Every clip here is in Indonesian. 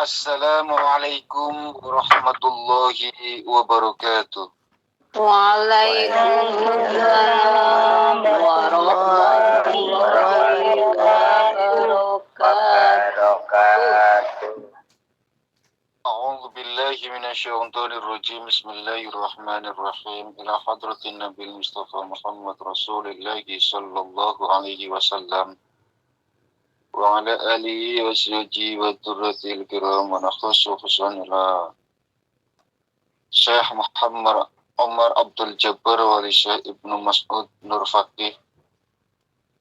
Assalamualaikum warahmatullahi wabarakatuh. Waalaikumsalam warahmatullahi wabarakatuh. A'udzu billahi minasyaitonir rajim. Bismillahirrahmanirrahim. Ila hadratin Nabi Mustafa Muhammad Rasulullah sallallahu alaihi wasallam wa ala alihi wa sahbihi wa turratil kiram wa nakhususan ila Syekh Muhammad Umar Abdul Jabbar wali Syekh Ibnu Mas'ud Nur Faqih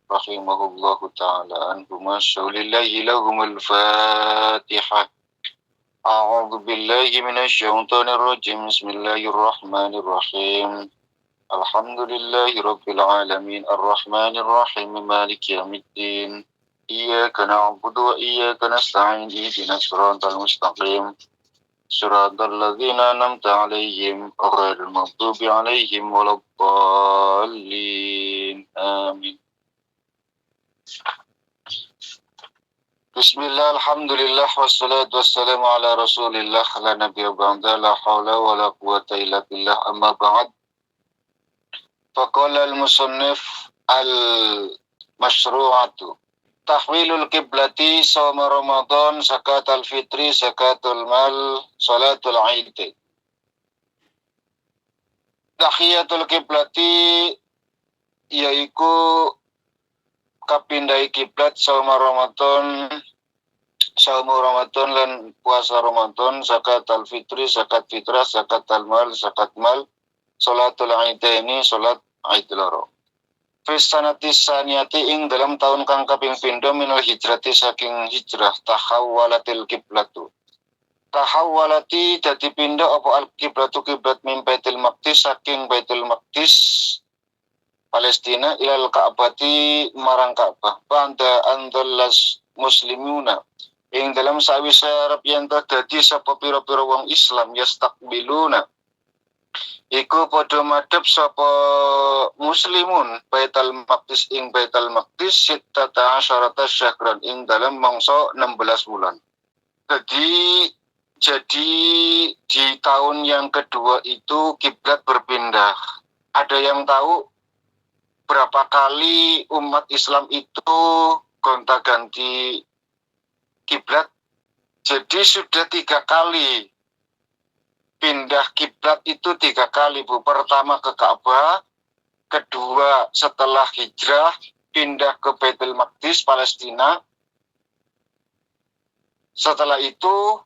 rahimahullahu ta'ala anhuma syaulillahi lahumul fatihah. A'udzu billahi minasyaitonir rajim. Bismillahirrahmanirrahim. Alhamdulillahi rabbil alamin arrahmanir rahim maliki yaumiddin. Iyyaka na'budu wa iyyaka nasta'in ihdinas siratal mustaqim. Siratal ladzina an'amta 'alaihim ghairil maghdubi 'alaihim waladdallin. Amin. Bismillah, alhamdulillah, wassalatu wassalamu ala rasulillah, la nabiyya ba'da, la hawla wa la quwata illa billah, amma ba'd. Faqala al-musannif al-mashru'atu tahwilul qiblati shawma Ramadan, zakatul fitri, zakatul mal, salatul aid. Tahiyatul qiblati yaiku kapindai kiblat shawma Ramadan lan puasa Ramadan, zakatul fitri, zakat fitrah, zakatul mal, zakat mal, salatul aid ini salat aid loro. Fis sanati saniyati ing dalam tahun kang kaping pindho minal hijrati saking hijrah tahawwalatil kiblatu. Tahawwalati dadi pindho apa al kiblatu kiblat min Baitul Maqdis saking Baitul Maqdis Palestina ilal Ka'bati marang Ka'bah. Banda andallas muslimuna ing dalam sawise arep yen dadi sapa pira-pira wong Islam yastaqbiluna iku padha madhep sapa muslimun Baitul Maqdis ing Baitul Maqdis sittata asyarata syahran ing dalam mangsa 16 bulan. Jadi di tahun yang kedua itu kiblat berpindah. Ada yang tahu berapa kali umat Islam itu gonta-ganti kiblat? Jadi sudah 3 kali. Pindah kiblat itu 3 kali, Bu. Pertama ke Ka'bah, kedua setelah hijrah pindah ke Baitul Maqdis Palestina. Setelah itu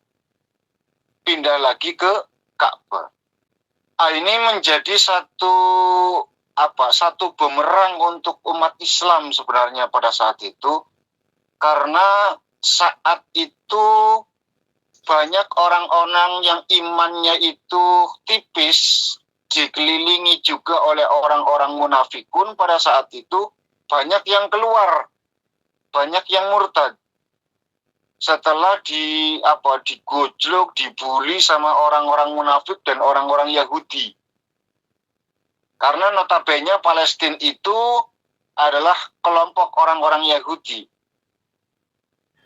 pindah lagi ke Ka'bah. Ini menjadi satu bumerang untuk umat Islam sebenarnya pada saat itu, karena saat itu banyak orang-orang yang imannya itu tipis, dikelilingi juga oleh orang-orang munafikun pada saat itu, banyak yang keluar, banyak yang murtad. Setelah digojlok, dibully sama orang-orang munafik dan orang-orang Yahudi. Karena notabene Palestina itu adalah kelompok orang-orang Yahudi.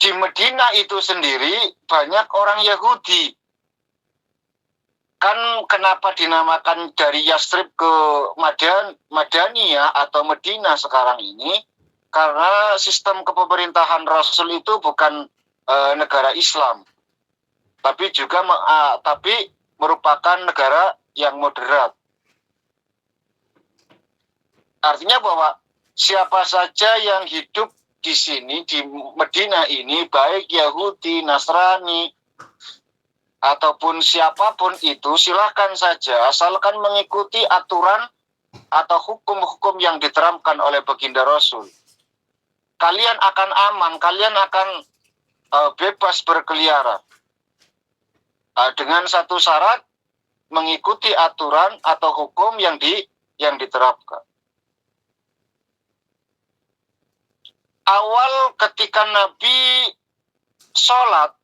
Di Medina itu sendiri banyak orang Yahudi. Kan kenapa dinamakan dari Yastrib ke Madaniyah atau Medina sekarang ini? Karena sistem kepemerintahan Rasul itu bukan negara Islam, tapi merupakan negara yang moderat. Artinya bahwa siapa saja yang hidup di sini, di Medina ini, baik Yahudi, Nasrani, ataupun siapapun itu, silakan saja, asalkan mengikuti aturan atau hukum-hukum yang diterapkan oleh baginda Rasul. Kalian akan aman, kalian akan bebas berkeliaran. Dengan satu syarat, mengikuti aturan atau hukum yang diterapkan. Awal ketika Nabi sholat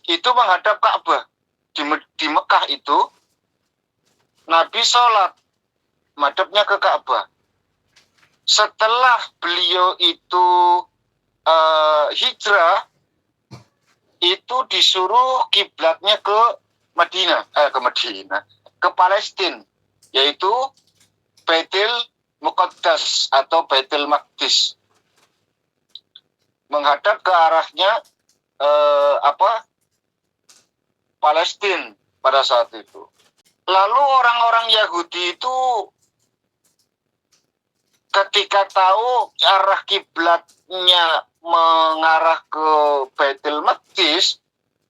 itu menghadap Ka'bah di Mekah itu, Nabi sholat madhabnya ke Ka'bah. Setelah beliau itu hijrah itu disuruh kiblatnya ke ke Palestina, yaitu Baitul Muqaddas atau Baitul Maqdis, menghadap ke arahnya Palestina pada saat itu. Lalu orang-orang Yahudi itu ketika tahu arah kiblatnya mengarah ke Baitul Maqdis,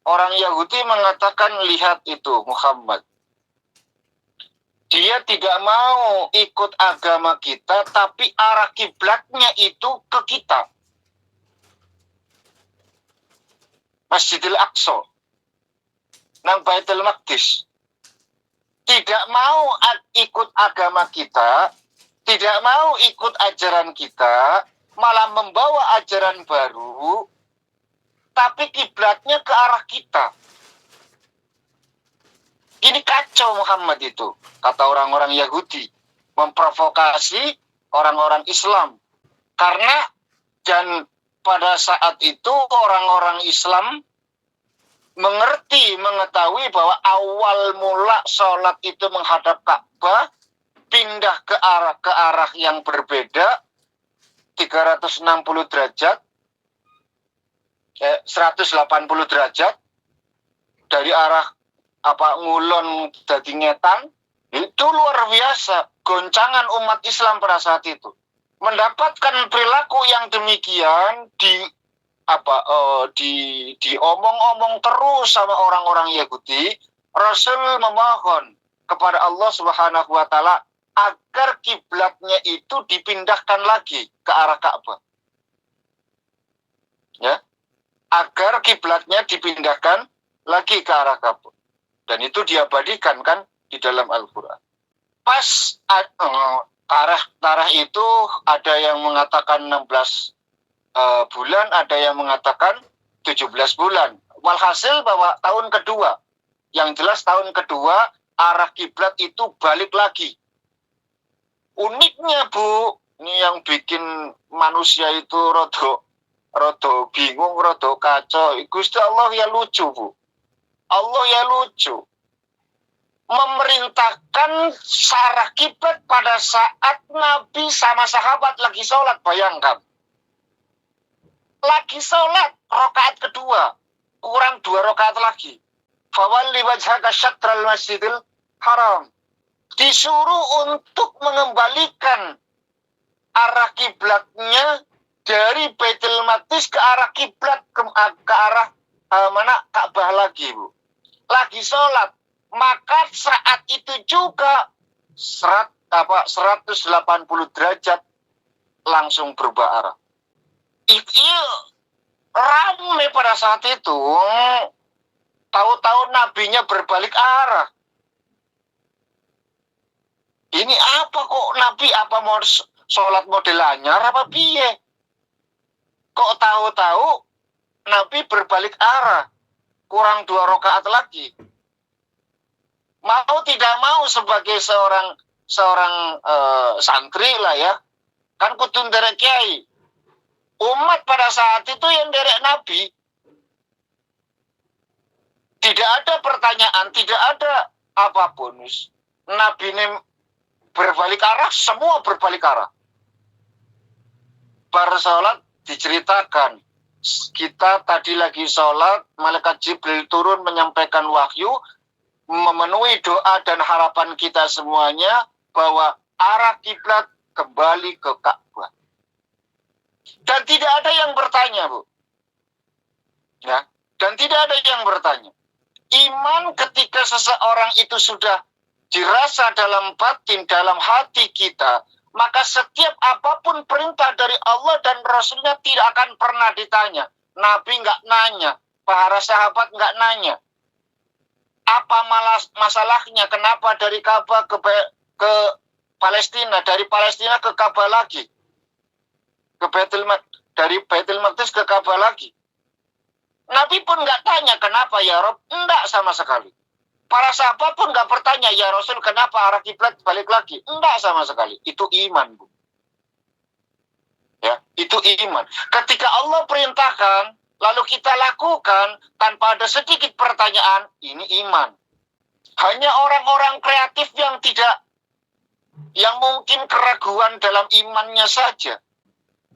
orang Yahudi mengatakan, lihat itu Muhammad. Dia tidak mau ikut agama kita, tapi arah kiblatnya itu ke kita. Masjidil Aqsa, nang Baitul Maqdis. Tidak mau ikut agama kita, tidak mau ikut ajaran kita, malah membawa ajaran baru, tapi kiblatnya ke arah kita. Ini kacau Muhammad itu, kata orang-orang Yahudi, memprovokasi orang-orang Islam. Karena dan pada saat itu orang-orang Islam mengetahui bahwa awal mula sholat itu menghadap Ka'bah, pindah ke arah yang berbeda 360 derajat, 180 derajat dari arah ngulon dadi ngetan. Itu luar biasa goncangan umat Islam pada saat itu. Mendapatkan perilaku yang demikian diomong-omong terus sama orang-orang Yahudi, Rasul memohon kepada Allah Subhanahu wa taala agar kiblatnya itu dipindahkan lagi ke arah Ka'bah. Ya. Agar kiblatnya dipindahkan lagi ke arah Ka'bah. Dan itu diabadikan kan di dalam Al-Qur'an. Pas tarah itu ada yang mengatakan 16 bulan, ada yang mengatakan 17 bulan. Walhasil bahwa tahun kedua, yang jelas tahun kedua arah kiblat itu balik lagi. Uniknya Bu, ini yang bikin manusia itu rodo bingung, rodo kacau. Gusti Allah ya lucu Bu. Allah ya lucu. Memerintahkan arah kiblat pada saat Nabi sama sahabat lagi sholat, bayangkan. Lagi sholat, rakaat kedua, kurang 2 rakaat lagi. Fawalli wajhaka syatral masjidil haram. Disuruh untuk mengembalikan arah kiblatnya dari Baitul Maqdis ke arah kiblat ke arah Ka'bah lagi, Bu. Lagi sholat, maka saat itu juga 180 derajat langsung berubah arah. Itu ramai pada saat itu. Tahu-tahu nabinya berbalik arah. Ini apa kok nabi, apa mau sholat model anyar apa piye? Kok tahu-tahu nabi berbalik arah, kurang 2 rakaat lagi. Mau tidak mau sebagai seorang santri lah ya, kan kudu nderek kiai. Umat pada saat itu yang nderek nabi. Tidak ada pertanyaan, tidak ada apapun. Nabi ini berbalik arah, semua berbalik arah. Para sholat diceritakan, kita tadi lagi sholat, malaikat Jibril turun menyampaikan wahyu, memenuhi doa dan harapan kita semuanya bahwa arah kiblat kembali ke Ka'bah. Dan tidak ada yang bertanya, Bu. Ya, dan tidak ada yang bertanya. Iman ketika seseorang itu sudah dirasa dalam batin, dalam hati kita, maka setiap apapun perintah dari Allah dan Rasulnya tidak akan pernah ditanya. Nabi nggak nanya, para sahabat nggak nanya. Apa masalahnya? Kenapa dari Ka'bah ke Palestina, dari Palestina ke Ka'bah lagi, dari Baitul Maqdis ke Ka'bah lagi? Nabi pun nggak tanya kenapa ya Rob, enggak sama sekali. Para sahabat pun nggak bertanya, ya Rasul kenapa arah kiblat balik lagi? Enggak sama sekali. Itu iman, Bu. Ya, itu iman. Ketika Allah perintahkan, lalu kita lakukan tanpa ada sedikit pertanyaan, ini iman. Hanya orang-orang kreatif yang mungkin keraguan dalam imannya saja.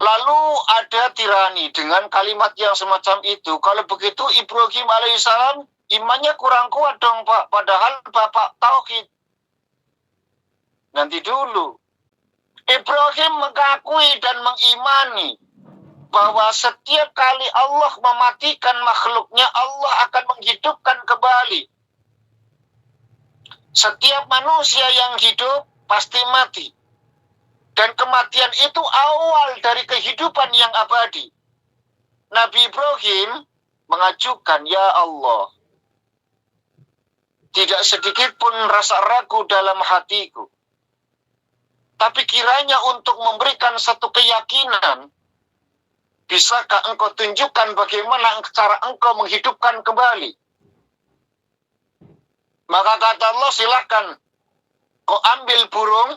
Lalu ada tirani dengan kalimat yang semacam itu. Kalau begitu Ibrahim alaihissalam imannya kurang kuat dong Pak. Padahal Bapak Tauhid. Nanti dulu. Ibrahim mengakui dan mengimani bahwa setiap kali Allah mematikan makhluknya, Allah akan menghidupkan kembali. Setiap manusia yang hidup pasti mati. Dan kematian itu awal dari kehidupan yang abadi. Nabi Ibrahim mengajukan, ya Allah, tidak sedikit pun rasa ragu dalam hatiku. Tapi kiranya untuk memberikan satu keyakinan, bisakah engkau tunjukkan bagaimana cara engkau menghidupkan kembali? Maka kata Allah, silakan kau ambil burung,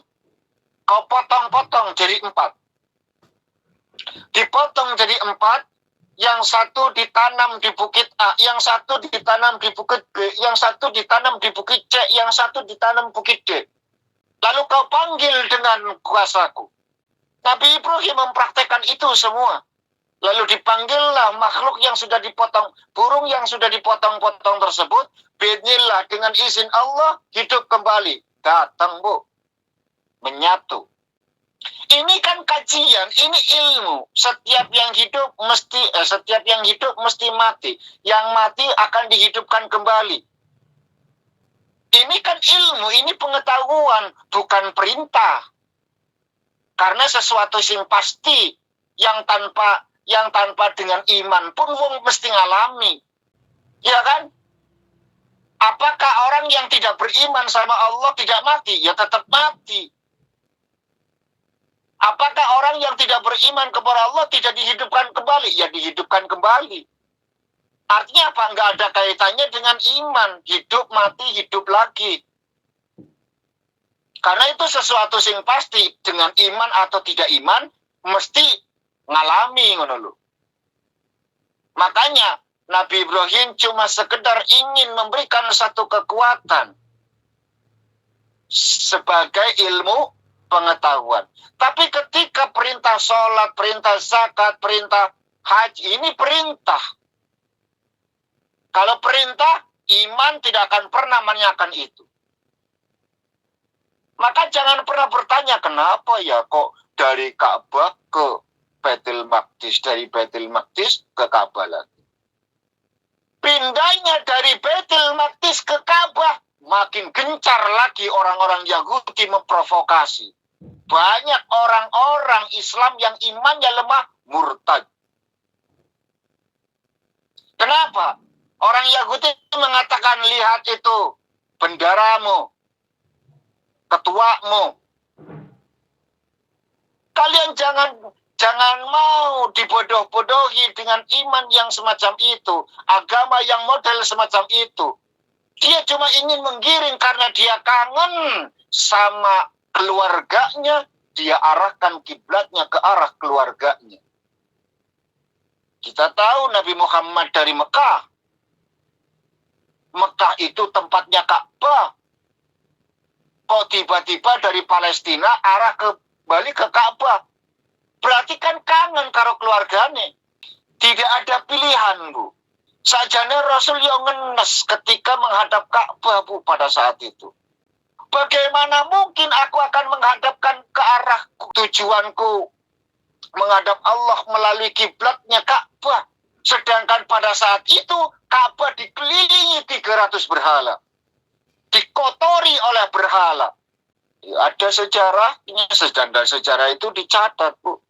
kau potong-potong jadi 4. Dipotong jadi 4, yang satu ditanam di bukit A, yang satu ditanam di bukit B, yang satu ditanam di bukit C, yang satu ditanam bukit D. Lalu kau panggil dengan kuasaku. Nabi Ibrahim mempraktekkan itu semua. Lalu dipanggillah makhluk yang sudah dipotong, burung yang sudah dipotong-potong tersebut, bismillah dengan izin Allah hidup kembali. Datang Bu, menyatu. Ini kan kajian, ini ilmu. Setiap yang hidup mesti mati. Yang mati akan dihidupkan kembali. Ini kan ilmu, ini pengetahuan, bukan perintah. Karena sesuatu yang pasti yang tanpa dengan iman pun wong mesti ngalami. Ya kan? Apakah orang yang tidak beriman sama Allah tidak mati? Ya tetap mati. Apakah orang yang tidak beriman kepada Allah tidak dihidupkan kembali? Ya dihidupkan kembali. Artinya apa? Nggak ada kaitannya dengan iman. Hidup, mati, hidup lagi. Karena itu sesuatu yang pasti. Dengan iman atau tidak iman, mesti ngalami. Makanya, Nabi Ibrahim cuma sekedar ingin memberikan satu kekuatan. Sebagai ilmu pengetahuan. Tapi ketika perintah sholat, perintah zakat, perintah haji, ini perintah. Kalau perintah, iman tidak akan pernah menanyakan itu. Maka jangan pernah bertanya, kenapa ya kok dari Ka'bah ke Baitul Maqdis, dari Baitul Maqdis ke Ka'bah lagi. Pindahnya dari Baitul Maqdis ke Ka'bah, makin gencar lagi orang-orang Yahudi memprovokasi. Banyak orang-orang Islam yang imannya lemah, murtad. Kenapa? Orang Yahudi mengatakan, lihat itu benderamu, ketuamu. Kalian jangan mau dibodoh-bodohi dengan iman yang semacam itu, agama yang model semacam itu. Dia cuma ingin menggiring karena dia kangen sama keluarganya, dia arahkan kiblatnya ke arah keluarganya. Kita tahu Nabi Muhammad dari Mekah. Mekah itu tempatnya Ka'bah. Kok tiba-tiba dari Palestina arah kembali ke Ka'bah? Berarti kan kangen karo keluarganya. Tidak ada pilihan, Bu. Sajane Rasul yang ngenes ketika menghadap Ka'bah, Bu, pada saat itu. Bagaimana mungkin aku akan menghadapkan ke arah tujuanku menghadap Allah melalui kiblatnya Ka'bah? Sedangkan pada saat itu Ka'bah dikelilingi 300 berhala. Dikotori oleh berhala. Ya, ada sejarahnya, sejarah itu dicatat, Bu.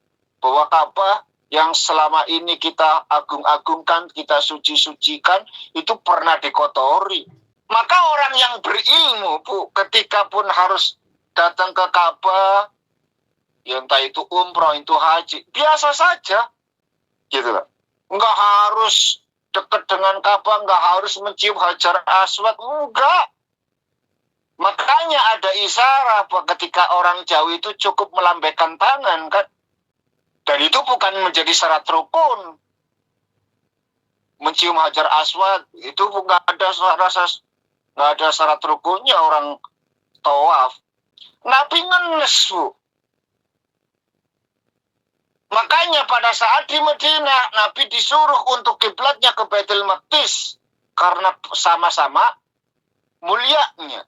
Bahwa Ka'bah yang selama ini kita agung-agungkan, kita suci-sucikan, itu pernah dikotori. Maka orang yang berilmu, Bu, ketika pun harus datang ke Ka'bah, ya entah itu umroh, itu haji, biasa saja. Gitu loh. Nggak harus dekat dengan Ka'bah, nggak harus mencium Hajar Aswad, enggak. Makanya ada isyarat ketika orang jauh itu cukup melambaikan tangan, kan? Dan itu bukan menjadi syarat rukun. mencium Hajar Aswad, itu nggak ada syarat rukunnya orang tawaf. Nabi ngenes, Bu. Makanya pada saat di Madinah, Nabi disuruh untuk kiblatnya ke Baitul Maqdis karena sama-sama mulianya.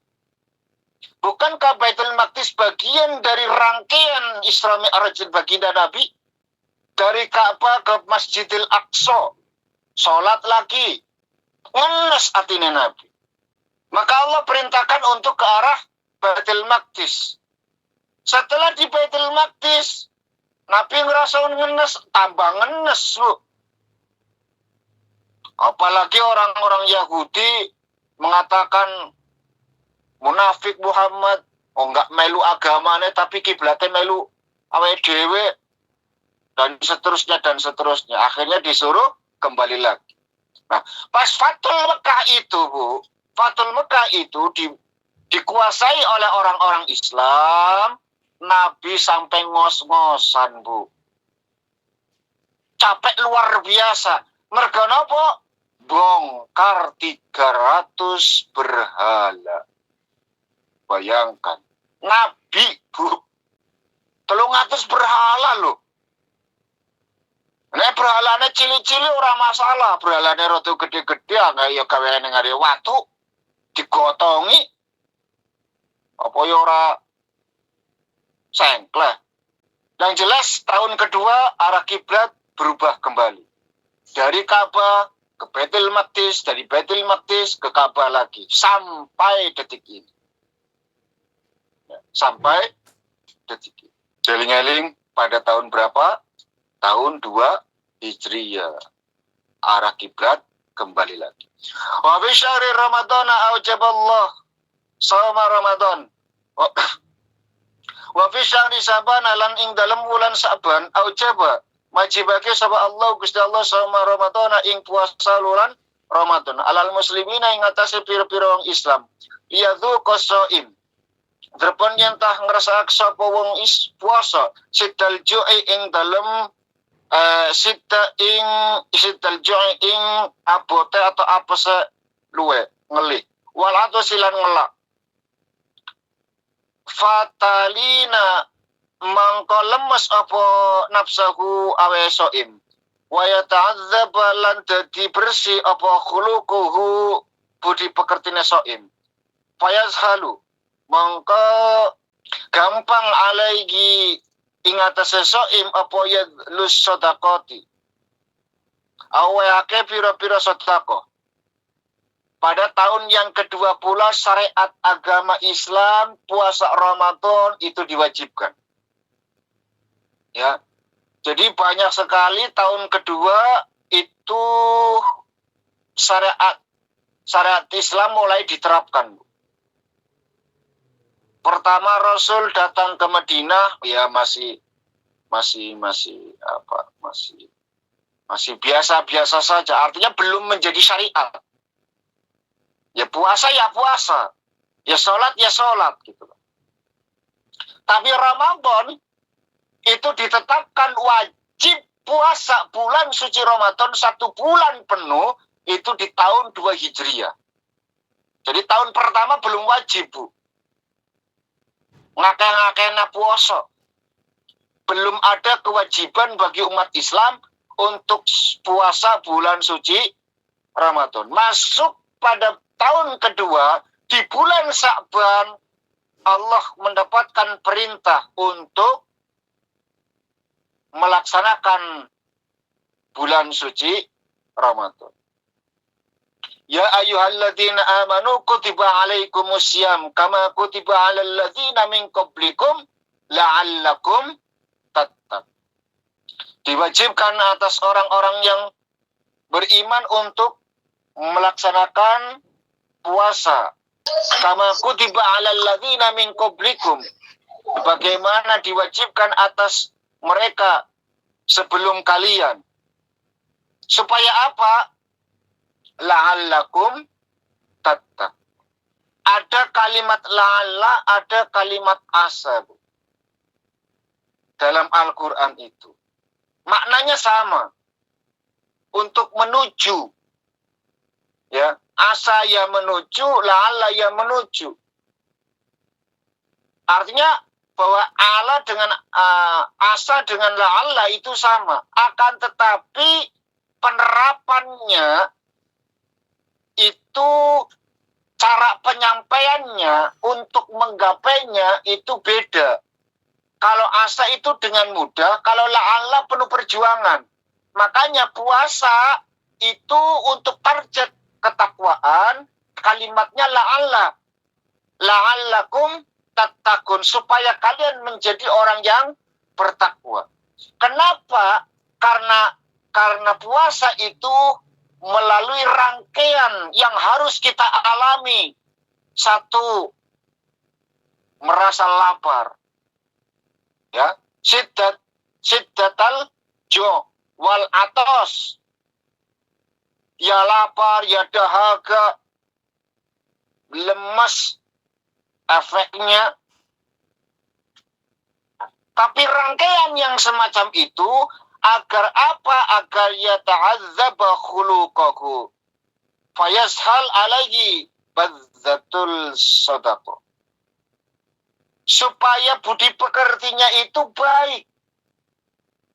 Bukankah Baitul Maqdis bagian dari rangkaian Isra Mi'raj baginda Nabi? Dari Ka'bah ke Masjidil Aqsa, sholat lagi, ngenes atine Nabi. Maka Allah perintahkan untuk ke arah Baitul Maqdis. Setelah di Baitul Maqdis, Nabi ngerasa ngenes, tambah ngenes, Bu. Apalagi orang-orang Yahudi mengatakan munafik Muhammad, enggak melu agamanya tapi kiblatnya melu awake dhewe dan seterusnya. Akhirnya disuruh kembali lagi. Nah, pas Fathul Mekah itu, Bu, Fathul Mekah itu dikuasai oleh orang-orang Islam. Nabi sampai ngos-ngosan, Bu. Capek luar biasa. Merga napa? Bongkar 300 berhala. Bayangkan. Nabi, Bu. 300 berhala loh. Nek berhalane cili-cili ora masalah. Berhalane rada gede-gede nggak ya gaweane ngare watu digotongi. Apa ya ora sengkleh. Yang jelas tahun kedua arah kiblat berubah kembali. Dari Ka'bah ke Baitul Maqdis, dari Baitul Maqdis ke Ka'bah lagi. Sampai detik ini. Ya, sampai detik ini. Jeling-jeling pada tahun berapa? Tahun 2 Hijriyah. Arah kiblat kembali lagi. Wa fi syahri Ramadan aujaballah shauma Ramadan. Wa fi syahri Saban lan ing dalem wulan Saban aujaba majibake sapa Allah Gusti Allah shauma Ramadan ing puasa lulan Ramadan alal muslimina ing atase pira-pira wong Islam. Iyadzu qasaim. Drepon yen tah ngrasake sapa wong puasa sidal ju'i ing dalem sidal ju'i ing abote atau apese luwe ngelih. Wal silan ngelak. Fatalina mangko lemes apa nafsahu awe soim wa yata'adzab lan dadi bersih apa khuluquhu budi pekertine soim fayazhalu mangko gampang alaihi ing atase soim apa yadlus sedaqati awake pira-pira sedekah. Pada tahun yang kedua pula syariat agama Islam puasa Ramadan itu diwajibkan. Ya. Jadi banyak sekali tahun kedua itu syariat Islam mulai diterapkan. Pertama Rasul datang ke Madinah ya masih biasa-biasa saja. Artinya belum menjadi syariat. Ya puasa, ya sholat gitu. Tapi Ramadan itu ditetapkan wajib puasa bulan suci Ramadan 1 bulan penuh itu di tahun 2 Hijriyah. Jadi tahun pertama belum wajib, Bu. Ngake-ngakena puasa. Belum ada kewajiban bagi umat Islam untuk puasa bulan suci Ramadan. Masuk pada tahun kedua, di bulan Sya'ban, Allah mendapatkan perintah untuk melaksanakan bulan suci Ramadan. Ya ayyuhalladzina amanu kutiba alaikumusiyam kama kutiba alal ladzina min qablikum la'allakum tattaqun. Diwajibkan atas orang-orang yang beriman untuk melaksanakan puasa kama kutiba alal ladzina min qablikum, bagaimana diwajibkan atas mereka sebelum kalian. Supaya apa? La'allakum tattaqun. Ada kalimat la'alla, ada kalimat asa, Bu. Dalam Al-Quran itu maknanya sama. Untuk menuju Ya, asa ya menuju, la'alla ya menuju. Artinya bahwa ala dengan asa dengan la'alla itu sama. Akan tetapi penerapannya itu, cara penyampaiannya untuk menggapainya itu beda. Kalau asa itu dengan mudah, kalau la'alla penuh perjuangan. Makanya puasa itu untuk target ketakwaan, kalimatnya la'alla. La'allakum tattaqun, supaya kalian menjadi orang yang bertakwa. Kenapa? Karena puasa itu melalui rangkaian yang harus kita alami. Satu, merasa lapar. Ya, siddatal jo wal atos. Ya lapar, ya dahaga, lemas efeknya. Tapi rangkaian yang semacam itu agar apa? Agar yata'adzaba khuluqahu fayashal alaihi badzatul sadaqah. Supaya budi pekertinya itu baik.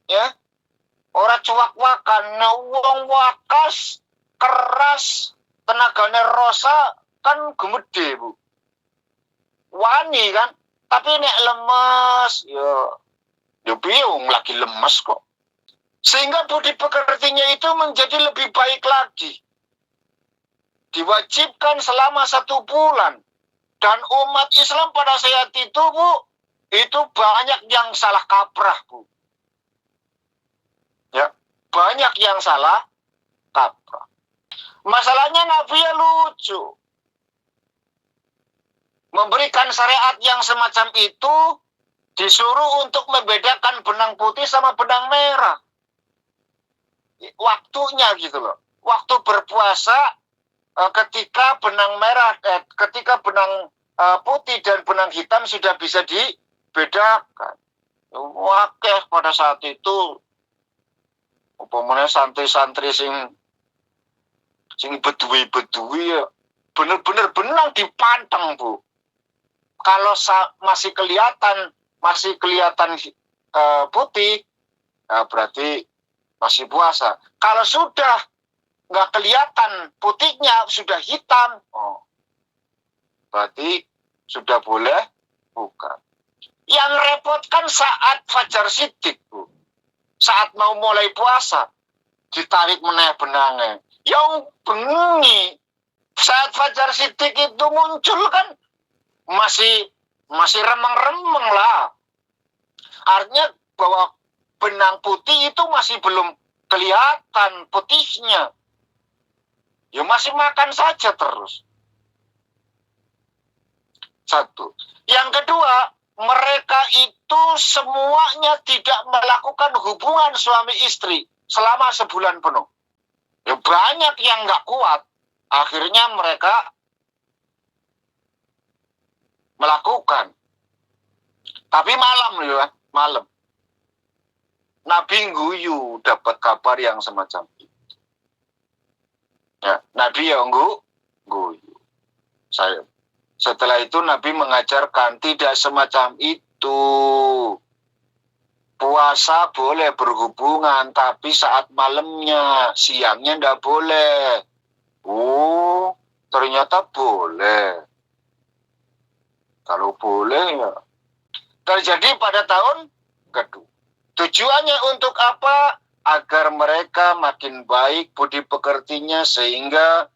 Ya. Ora cuak-wakan, wong wakas, keras, tenagane rosa kan gemede, Bu. Wani kan, tapi nek lemes, ya piye wong lagi lemes kok. Sehingga budi pekertinya itu menjadi lebih baik lagi. Diwajibkan selama 1 bulan. Dan umat Islam pada saat itu, Bu, itu banyak yang salah kaprah, Bu. Ya, banyak yang salah kaprah. Masalahnya Nabi ya lucu. Memberikan syariat yang semacam itu disuruh untuk membedakan benang putih sama benang merah. Waktunya gitu loh. Waktu berpuasa ketika benang merah, ketika benang putih dan benang hitam sudah bisa dibedakan. Wakeh pada saat itu, umpamanya santri-santri sing bedui ya, bener-bener benang dipanteng, Bu. Kalau masih kelihatan putih, berarti masih puasa. Kalau sudah nggak kelihatan putihnya, sudah hitam, berarti sudah boleh buka. Yang repot kan saat fajar sidik, Bu. Saat mau mulai puasa, ditarik meneh benangnya. Yang bengi, saat fajar sidik itu muncul kan, masih remeng-remeng lah. Artinya bahwa benang putih itu masih belum kelihatan putihnya. Ya masih makan saja terus. Satu. Yang kedua, mereka itu semuanya tidak melakukan hubungan suami istri selama sebulan penuh. Ya banyak yang nggak kuat. Akhirnya mereka melakukan. Tapi malam ya, malam. Nabi guyu dapat kabar yang semacam itu. Ya, Nabi ya guyu. Setelah itu Nabi mengajarkan tidak semacam itu. Puasa boleh berhubungan, tapi saat malamnya, siangnya enggak boleh. Oh, ternyata boleh. Kalau boleh ya. Terjadi pada tahun kedua. Tujuannya untuk apa? Agar mereka makin baik budi pekertinya, sehingga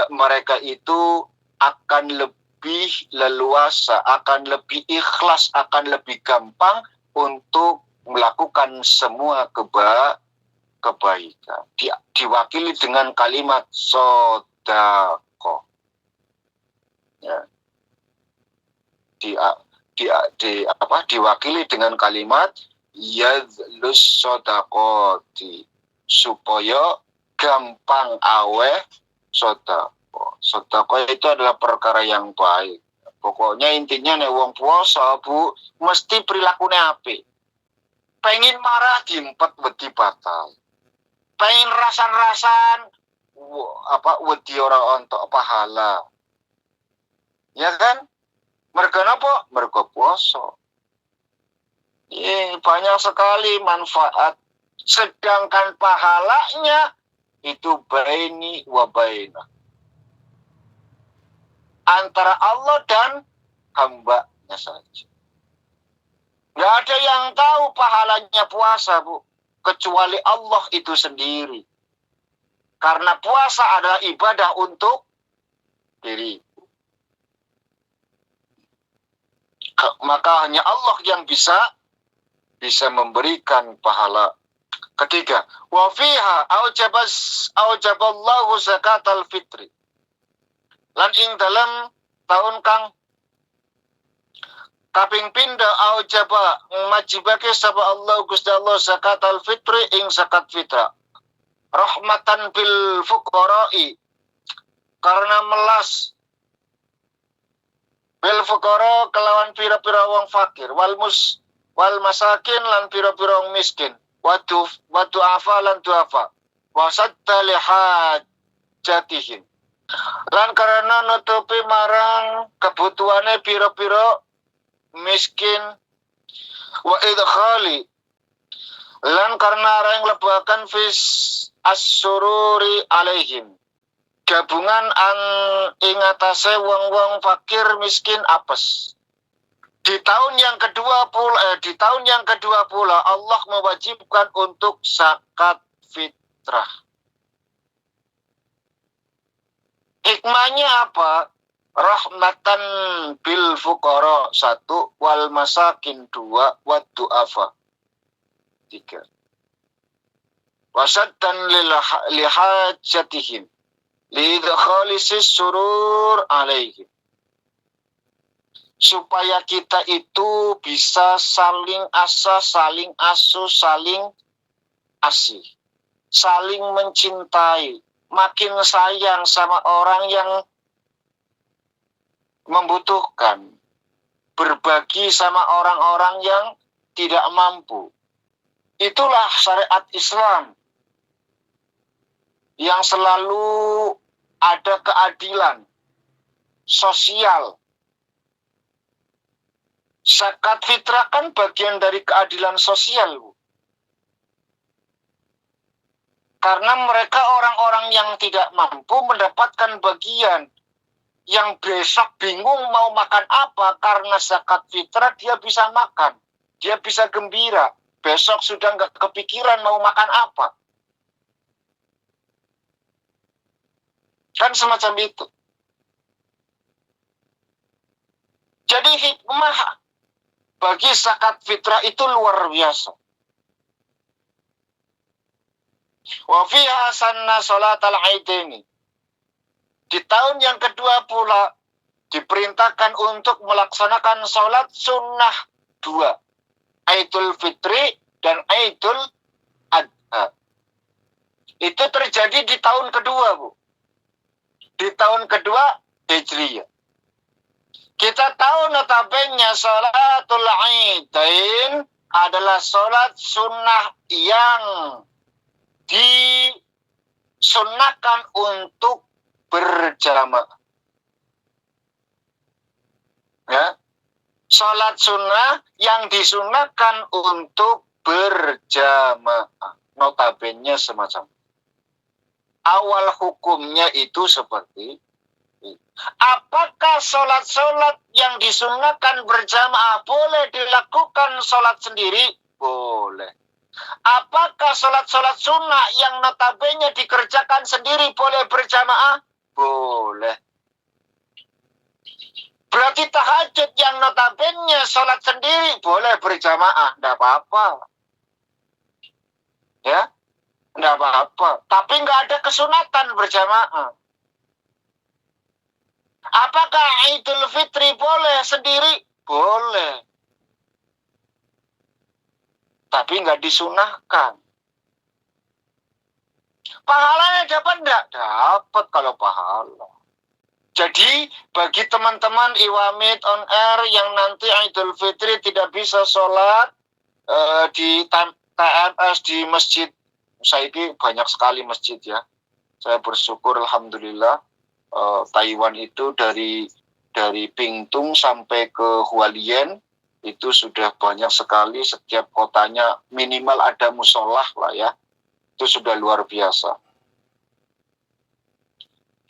mereka itu akan lebih leluasa, akan lebih ikhlas, akan lebih gampang untuk melakukan semua kebaikan. Diwakili dengan kalimat sodako. Ya. Diwakili dengan kalimat yadlus sodakoti, supaya gampang aweh sodako. Sodako itu adalah perkara yang baik. Pokoknya intinya nek wong puasa, Bu, mesti perilakunya apik. Pengen marah diempet wedi batal. Pengen rasan-rasan wedi ora ontok pahala. Ya kan? Mergo napa? Mergo puasa. Banyak sekali manfaat. Sedangkan pahalanya itu baini wa baina. Antara Allah dan hambanya saja. Nggak ada yang tahu pahalanya puasa, Bu. Kecuali Allah itu sendiri. Karena puasa adalah ibadah untuk diri. Maka hanya Allah yang bisa memberikan pahala. Ketiga, wa fiha aujaballahu zakatal fitri. Lan ing dalam tahun kang kaping pindha aujaba majibake sapa Allah Gusti Allah zakatal fitri ing zakat fitrah. Rahmatan bil fuqara'i, karena melas bil fuqara kelawan pira-pira wong fakir wal masakin lan pira-pira wong miskin watu afa lan duafa wasadda lihajatihim, lan karena nutupi marang kebutuhane pira-pira miskin wa idkhali, lan karena areng lebakan fis as-sururi alaihim, gabungan ing atase wong-wong fakir miskin apes. Di tahun yang kedua pula Allah mewajibkan untuk zakat fitrah. Hikmahnya apa? Rahmatan bil fuqara 1, wal masakin 2, wad du'afa 3. Wasaddan lihajatihim lidkhalisis surur alaihim, supaya kita itu bisa saling asa, saling asuh, saling asih, saling mencintai, makin sayang sama orang yang membutuhkan, berbagi sama orang-orang yang tidak mampu. Itulah syariat Islam yang selalu ada keadilan sosial. Zakat fitrah kan bagian dari keadilan sosial, Bu. Karena mereka orang-orang yang tidak mampu mendapatkan bagian, yang besok bingung mau makan apa, karena zakat fitrah dia bisa makan, dia bisa gembira. Besok sudah nggak kepikiran mau makan apa. Kan semacam itu. Jadi hikmah bagi zakat fitrah itu luar biasa. Wa fiha sanna salatal aidaini. Di tahun yang kedua pula diperintahkan untuk melaksanakan salat sunnah 2. Aidul Fitri dan Aidul Adha. Itu terjadi di tahun kedua, Bu. Di tahun kedua Hijriyah. Kita tahu notabene salatul Aidain adalah salat sunnah yang disunnahkan untuk berjamaah. Ya. Salat sunnah yang disunnahkan untuk berjamaah. Notabene semacam. Awal hukumnya itu seperti itu. Apakah sholat-sholat yang disunnahkan berjamaah boleh dilakukan sholat sendiri? Boleh. Apakah sholat-sholat sunnah yang notabene dikerjakan sendiri boleh berjamaah? Boleh. Berarti tahajud yang notabene sholat sendiri boleh berjamaah, tidak apa-apa. Ya, tidak apa-apa. Tapi nggak ada kesunatan berjamaah. Apakah Idul Fitri boleh sendiri? Boleh. Tapi nggak disunahkan. Pahalanya dapat enggak? Dapat kalau pahala. Jadi bagi teman-teman Iwamid on air yang nanti Idul Fitri tidak bisa sholat di TMS di masjid, saya ini banyak sekali masjid ya. Saya bersyukur alhamdulillah Taiwan itu dari Pingtung sampai ke Hualien itu sudah banyak sekali, setiap kotanya minimal ada musolah lah ya. Itu sudah luar biasa.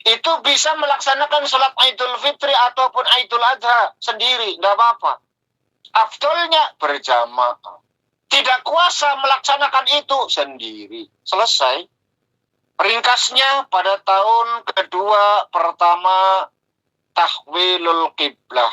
Itu bisa melaksanakan sholat Idul Fitri ataupun Idul Adha sendiri, tidak apa-apa. Afdolnya berjamaah. Tidak kuasa melaksanakan itu sendiri. Selesai. Ringkasnya pada tahun kedua pertama tahwilul qiblah.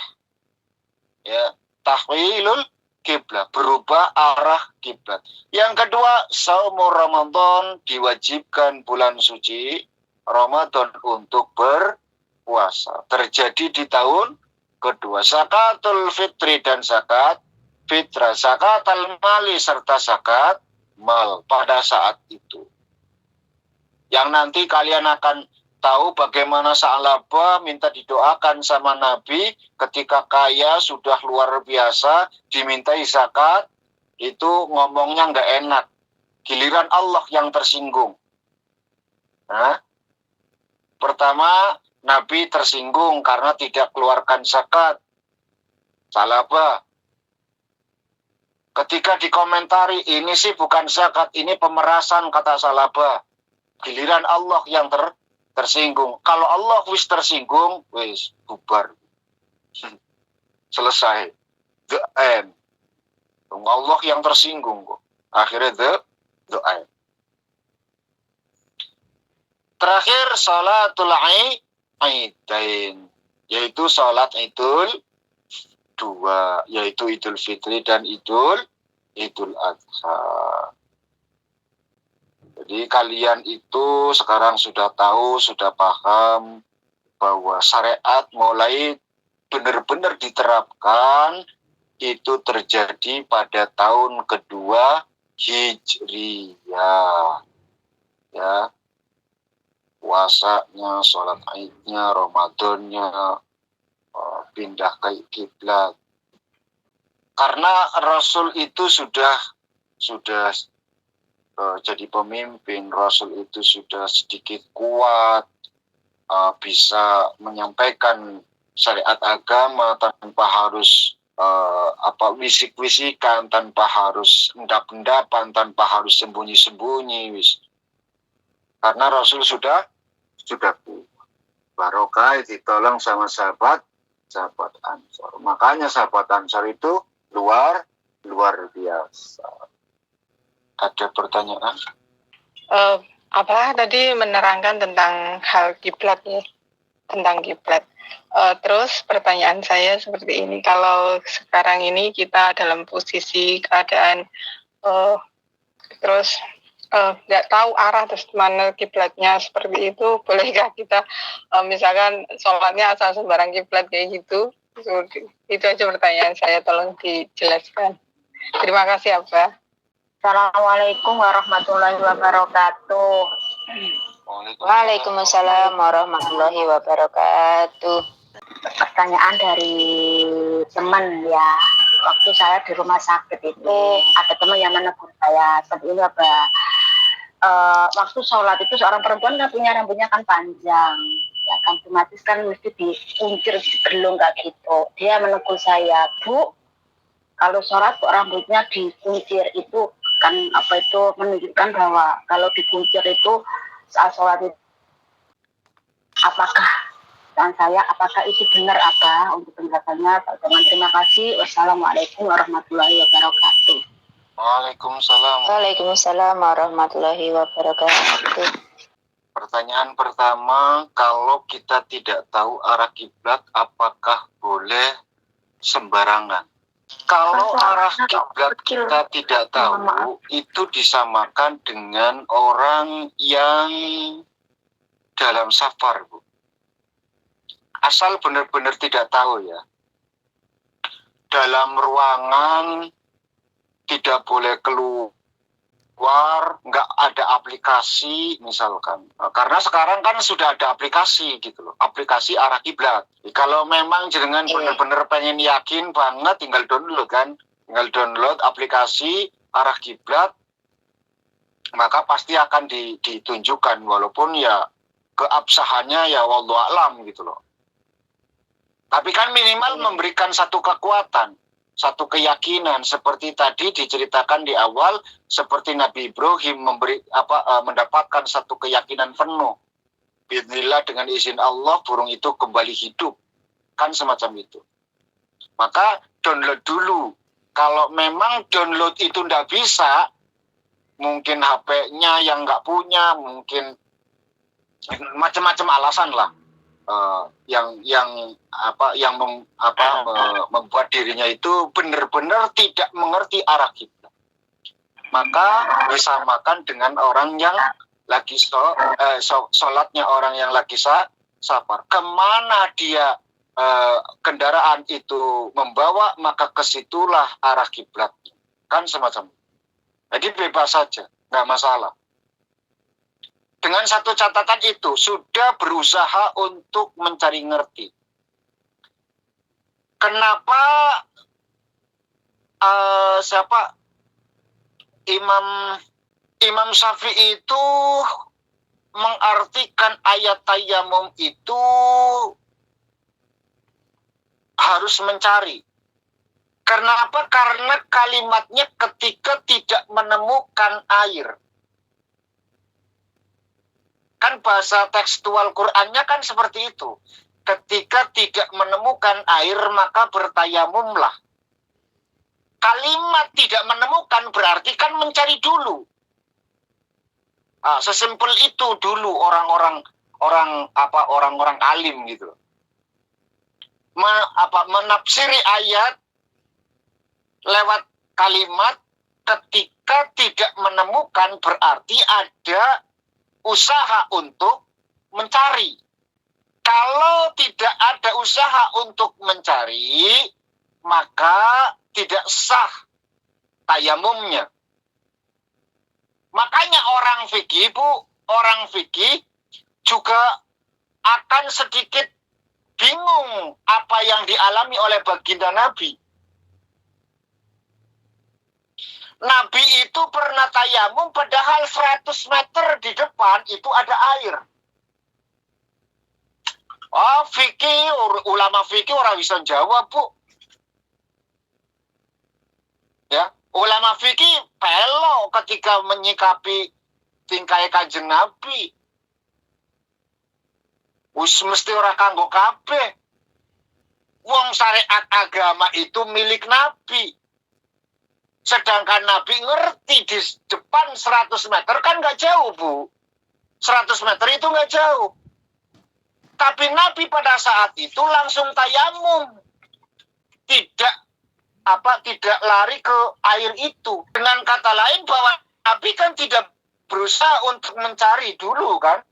Ya, tahwilul kiblat, berubah arah kiblat. Yang kedua, saum Ramadan, diwajibkan bulan suci Ramadan untuk berpuasa. Terjadi di tahun kedua. Zakatul fitri dan zakat fitrah, zakat al-mali serta zakat mal pada saat itu. Yang nanti kalian akan tahu bagaimana Sa'labah minta didoakan sama Nabi ketika kaya sudah luar biasa, dimintai zakat, itu ngomongnya nggak enak. Giliran Allah yang tersinggung. Nah, pertama, Nabi tersinggung karena tidak keluarkan zakat. Sa'labah. Ketika dikomentari, ini sih bukan zakat, ini pemerasan, kata Sa'labah. Giliran Allah yang tersinggung. Kalau Allah wis tersinggung, wis bubar. Selesai. The end. Allah yang tersinggung kok. Akhirnya the end. Terakhir salatul Aidain, yaitu salat Idul dua, yaitu Idul Fitri dan Idul Adha. Jadi kalian itu sekarang sudah tahu, sudah paham bahwa syariat mulai benar-benar diterapkan itu terjadi pada tahun kedua Hijriyah. Ya. Puasanya, sholat Idnya, Ramadannya, pindah ke kiblat. Karena Rasul itu sudah jadi pemimpin, Rasul itu sudah sedikit kuat, bisa menyampaikan syariat agama tanpa harus wisik-wisikan, tanpa harus endap-endapan, tanpa harus sembunyi-sembunyi. Karena Rasul sudah kuat. Barokah ditolong sama sahabat Ansor. Makanya sahabat Ansor itu luar biasa. Ada pertanyaan? Tadi menerangkan tentang hal kiblat ya, tentang kiblat. Terus pertanyaan saya seperti ini, kalau sekarang ini kita dalam posisi keadaan terus nggak tahu arah terus mana kiblatnya seperti itu, bolehkah kita misalkan sholatnya asal sembarang kiblat kayak gitu? Itu aja pertanyaan saya, tolong dijelaskan. Terima kasih Abah. Assalamualaikum warahmatullahi wabarakatuh. Waalaikumsalam warahmatullahi wabarakatuh. Pertanyaan dari teman ya. Waktu saya di rumah sakit itu ada teman yang menegur saya seperti ini, Abah. Waktu sholat itu seorang perempuan kan punya rambutnya kan panjang, ya kan otomatis kan mesti dikuncir, digelung kayak gitu. Dia menegur saya, Bu, kalau sholat kok rambutnya dikuncir, itu kan menunjukkan bahwa kalau dikuncir itu saat sholat itu apakah itu benar apa? Untuk penjelasannya, terima kasih. Wassalamualaikum warahmatullahi wabarakatuh. Waalaikumsalam warahmatullahi wabarakatuh. Pertanyaan pertama, kalau kita tidak tahu arah kiblat, apakah boleh sembarangan? Kalau arah kiblat kita tidak tahu, itu disamakan dengan orang yang dalam safar, Bu. Asal benar-benar tidak tahu ya. Dalam ruangan tidak boleh keluar, nggak ada aplikasi misalkan. Karena sekarang kan sudah ada aplikasi gitu loh, aplikasi arah kiblat. Kalau memang jenengan benar-benar pengen yakin banget, tinggal download aplikasi arah kiblat. maka pasti akan ditunjukkan, walaupun ya keabsahannya ya wallahu a'lam gitu loh. Tapi kan minimal memberikan satu kekuatan, satu keyakinan, seperti tadi diceritakan di awal, seperti Nabi Ibrahim mendapatkan satu keyakinan penuh. Bismillah, dengan izin Allah burung itu kembali hidup, kan semacam itu. Maka download dulu. Kalau memang download itu nggak bisa, mungkin HP-nya yang nggak punya, mungkin macam-macam alasan lah. Membuat dirinya itu benar-benar tidak mengerti arah kiblat, maka disamakan dengan orang yang lagi sholatnya orang yang lagi safar. Kemana dia kendaraan itu membawa, maka kesitulah arah kiblatnya, kan semacam itu. Jadi bebas saja, nggak masalah. Dengan satu catatan itu, sudah berusaha untuk mencari ngerti. Kenapa Imam Syafi'i itu mengartikan ayat tayamum itu harus mencari. Kenapa? Karena kalimatnya ketika tidak menemukan air. Kan bahasa tekstual Qur'annya kan seperti itu. Ketika tidak menemukan air, maka bertayamumlah. Kalimat tidak menemukan berarti kan mencari dulu. Sesimpel itu dulu orang-orang alim gitu. Menafsiri ayat lewat kalimat ketika tidak menemukan berarti ada usaha untuk mencari. Kalau tidak ada usaha untuk mencari, maka tidak sah tayamumnya. Makanya orang fikih juga akan sedikit bingung apa yang dialami oleh baginda Nabi. Nabi itu pernah tayamum padahal 100 meter di depan itu ada air. Ulama fikih orang bisa jawab, Bu. Ya, ulama fikih pelo ketika menyikapi tingkai Kanjeng Nabi. Mesti ora kanggo kabeh. Wong syariat agama itu milik Nabi. Sedangkan Nabi ngerti di depan 100 meter kan nggak jauh, Bu. 100 meter itu nggak jauh. Tapi Nabi pada saat itu langsung tayamum. Tidak lari ke air itu. Dengan kata lain bahwa Nabi kan tidak berusaha untuk mencari dulu kan.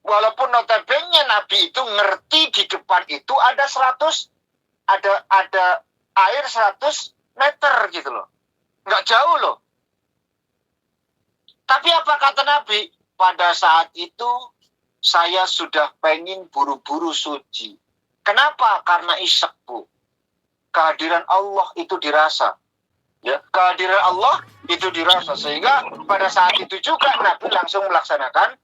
Walaupun notabene Nabi itu ngerti di depan itu ada air 100 meter gitu loh. Nggak jauh loh. Tapi apa kata Nabi? Pada saat itu saya sudah pengen buru-buru suci. Kenapa? Karena isyak, Bu. Kehadiran Allah itu dirasa. Ya, kehadiran Allah itu dirasa. Sehingga pada saat itu juga Nabi langsung melaksanakan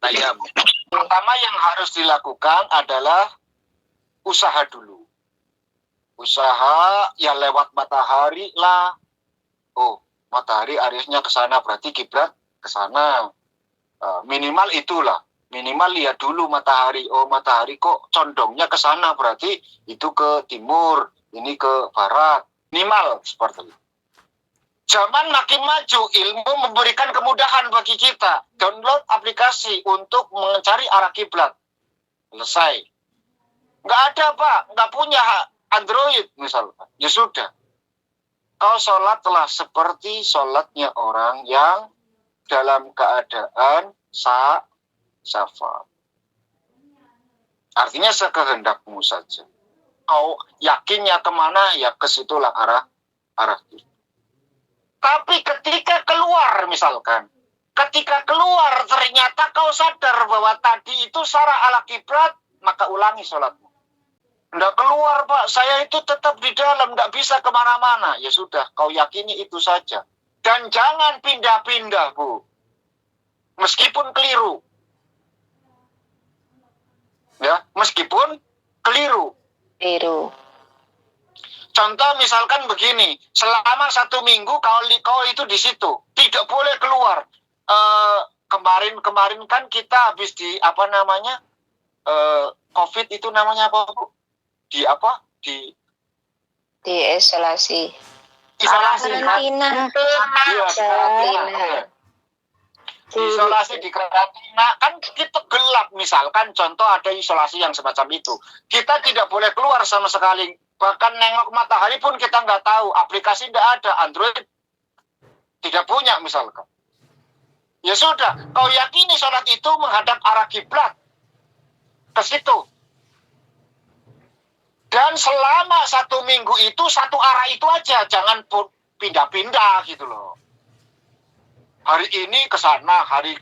tayamum. Pertama yang harus dilakukan adalah usaha dulu. Usaha ya lewat matahari lah. Oh, matahari arahnya ke sana berarti kiblat ke sana. Minimal itulah. Minimal lihat dulu matahari. Oh, matahari kok condongnya ke sana berarti itu ke timur, ini ke barat. Minimal seperti itu. Zaman makin maju, ilmu memberikan kemudahan bagi kita. Download aplikasi untuk mencari arah kiblat. Selesai. Nggak ada, Pak. Nggak punya Android misalnya. Ya sudah. Kau sholatlah seperti sholatnya orang yang dalam keadaan safar. Artinya sekehendakmu saja. Kau yakinnya kemana, ya kesitulah arah kiblat. Tapi ketika keluar misalkan, ketika keluar ternyata kau sadar bahwa tadi itu arah ala kiblat, maka ulangi sholatmu. Nggak keluar, Pak, saya itu tetap di dalam, nggak bisa kemana-mana. Ya sudah, kau yakini itu saja. Dan jangan pindah-pindah, Bu. Meskipun keliru. Ya, meskipun keliru. Contoh misalkan begini, selama 1 minggu kau itu di situ, tidak boleh keluar. Kemarin kan kita habis di COVID itu namanya apa, Bu? Di isolasi. Karantina. Iya, isolasi di karantina kan kita gelap, misalkan contoh ada isolasi yang semacam itu, kita tidak boleh keluar sama sekali, bahkan nengok matahari pun kita nggak tahu, aplikasi tidak ada, Android tidak punya misalkan. Ya sudah, kau yakini sholat itu menghadap arah kiblat ke situ, dan selama 1 minggu itu satu arah itu aja, jangan pindah-pindah gitu loh. Hari ini ke sana, hari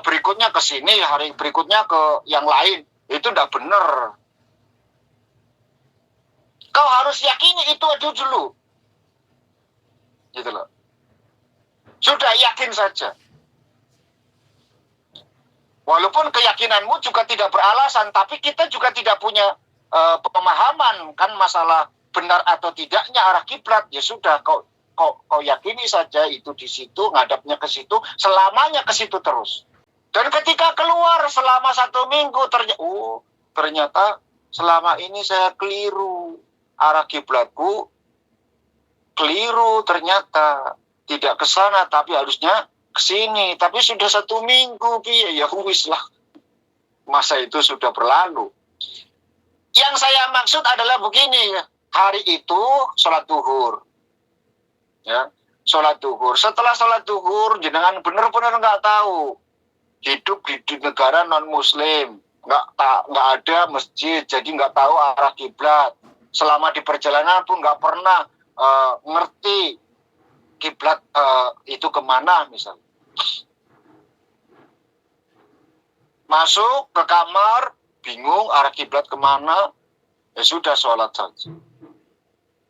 berikutnya ke sini, hari berikutnya ke yang lain. Itu tidak benar. Kau harus yakini itu aja dulu. Gitu loh. Sudah, yakin saja. Walaupun keyakinanmu juga tidak beralasan, tapi kita juga tidak punya pemahaman kan masalah benar atau tidaknya arah kiblat. Ya sudah, kau yakini saja itu di situ, ngadapnya ke situ, selamanya ke situ terus. Dan ketika keluar selama 1 minggu, ternyata selama ini saya keliru, arah kiblatku keliru, ternyata tidak ke sana, tapi harusnya ke sini. Tapi sudah 1 minggu, ya wis lah, masa itu sudah berlalu. Yang saya maksud adalah begini, hari itu sholat zuhur. Ya, sholat zuhur. Setelah sholat zuhur, jenengan benar-benar nggak tahu, hidup di negara non Muslim, nggak ada masjid, jadi nggak tahu arah kiblat. Selama di perjalanan pun nggak pernah ngerti kiblat itu kemana misalnya. Masuk ke kamar, bingung arah kiblat kemana, ya sudah sholat saja.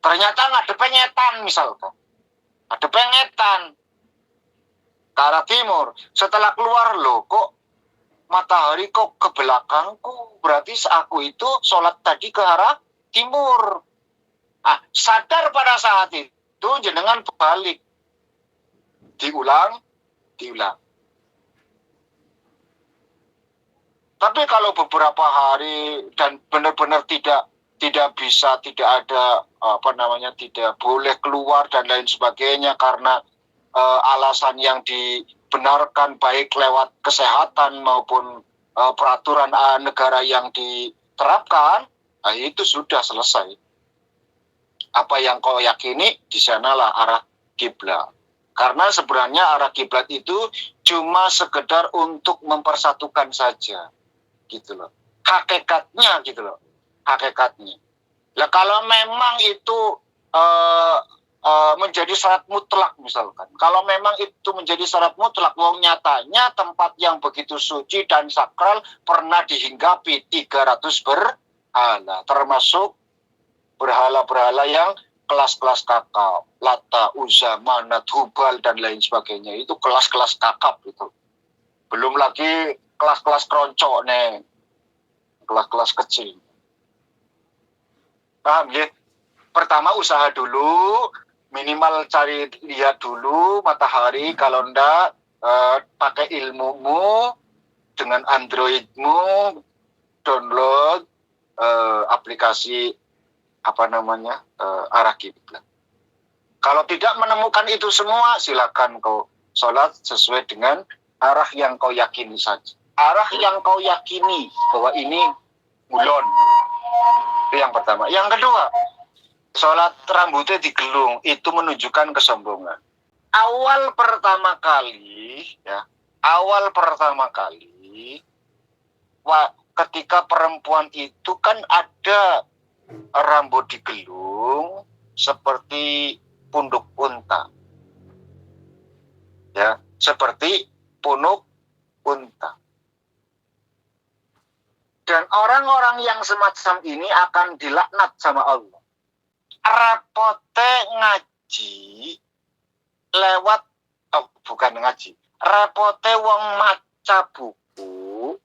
Ternyata ngadep penyetan misalkan. Ada pengetan ke arah timur. Setelah keluar, loh kok matahari kok ke belakangku, berarti aku itu sholat tadi ke arah timur. Sadar pada saat itu jenengan balik, diulang. Tapi kalau beberapa hari dan benar-benar tidak bisa, tidak ada tidak boleh keluar dan lain sebagainya karena alasan yang dibenarkan baik lewat kesehatan maupun peraturan negara yang diterapkan, itu sudah selesai. Apa yang kau yakini, di sanalah arah kiblat. Karena sebenarnya arah kiblat itu cuma sekedar untuk mempersatukan saja, gitu loh. Hakikatnya gitu loh. Hakikatnya. Nah, kalau memang itu menjadi syarat mutlak misalkan. Kalau memang itu menjadi syarat mutlak, wong nyatanya tempat yang begitu suci dan sakral pernah dihinggapi 300 berhala, termasuk berhala-berhala yang kelas-kelas kakap, Lata, Uzza, Manat, Hubal dan lain sebagainya. Itu kelas-kelas kakap itu. Belum lagi kelas-kelas keroncok nih. Kelas-kelas kecil. Paham ya? Pertama usaha dulu, minimal cari lihat dulu matahari, kalau enggak pakai ilmumu dengan Androidmu, download aplikasi arah kiblat. Kalau tidak menemukan itu semua, silakan kau sholat sesuai dengan arah yang kau yakini saja. Arah yang kau yakini bahwa ini ngulon. Itu yang pertama. Yang kedua, sholat rambutnya digelung, itu menunjukkan kesombongan. Awal pertama kali, ketika perempuan itu kan ada rambut digelung seperti punduk unta. Ya, seperti punuk unta. Dan orang-orang yang semacam ini akan dilaknat sama Allah. Rapote ngaji lewat, oh, bukan ngaji, repote wong maca buku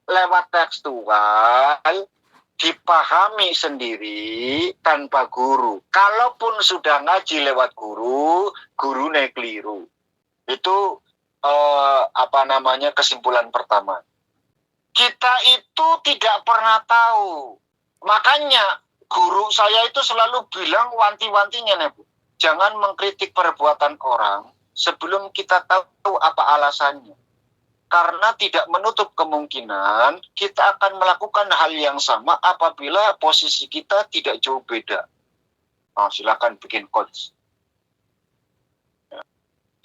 lewat tekstual dipahami sendiri tanpa guru. Kalaupun sudah ngaji lewat guru, gurune keliru. Itu kesimpulan pertama. Kita itu tidak pernah tahu. Makanya guru saya itu selalu bilang wanti-wantinya nih, Bu. Jangan mengkritik perbuatan orang sebelum kita tahu apa alasannya. Karena tidak menutup kemungkinan kita akan melakukan hal yang sama apabila posisi kita tidak jauh beda. Nah, silakan bikin quotes. Ya,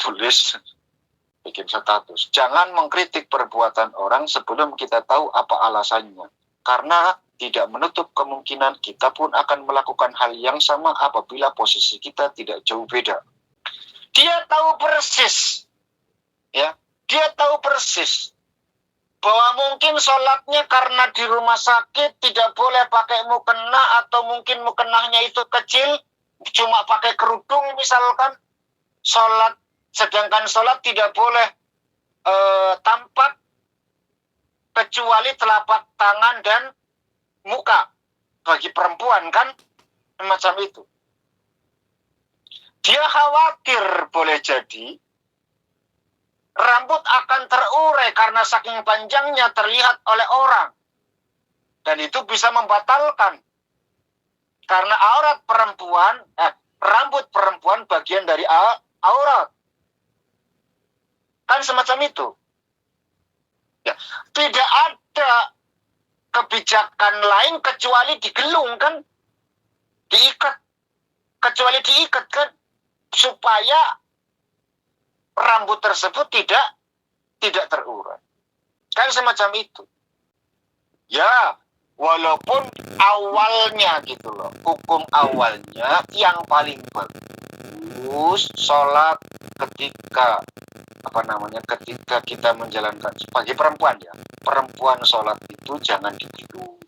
tulis, bikin status. Jangan mengkritik perbuatan orang sebelum kita tahu apa alasannya. Karena tidak menutup kemungkinan kita pun akan melakukan hal yang sama apabila posisi kita tidak jauh beda. Dia tahu persis, ya, dia tahu persis bahwa mungkin sholatnya karena di rumah sakit tidak boleh pakai mukena, atau mungkin mukenahnya itu kecil, cuma pakai kerudung misalkan, sedangkan sholat tidak boleh tampak kecuali telapak tangan dan muka bagi perempuan, kan macam itu. Dia khawatir boleh jadi rambut akan terurai karena saking panjangnya terlihat oleh orang, dan itu bisa membatalkan, karena rambut perempuan bagian dari aurat, kan semacam itu. Ya, tidak ada kebijakan lain kecuali digelung, kan, kecuali diikat kan, supaya rambut tersebut tidak terurai, kan semacam itu. Ya, walaupun awalnya gitu loh, hukum awalnya yang paling bagus sholat ketika ketika kita menjalankan sebagai perempuan, ya, perempuan sholat itu jangan digelung.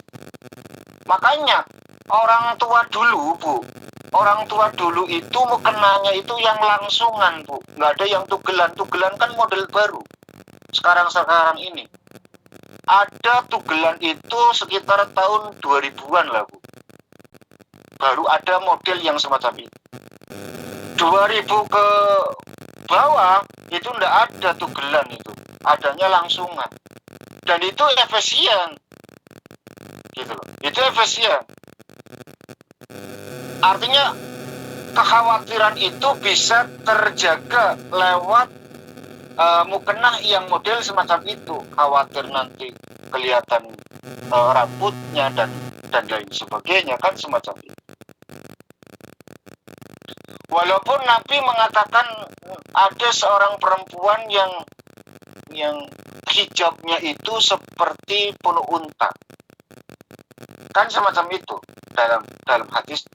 Makanya orang tua dulu, Bu, orang tua dulu itu mukenanya itu yang langsungan, Bu, nggak ada yang tugelan kan model baru sekarang ini. Ada tugelan itu sekitar tahun 2000-an lah, Bu, baru ada model yang semacam itu. 2000 ke bawah itu nggak ada tugelan, itu adanya langsungan, dan itu efisien gitu loh, itu efisien. Artinya kekhawatiran itu bisa terjaga lewat mukenah yang model semacam itu. Khawatir nanti kelihatan rambutnya dan lain sebagainya, kan semacam itu. Walaupun Nabi mengatakan ada seorang perempuan yang hijabnya itu seperti penuh unta, kan semacam itu dalam hadis.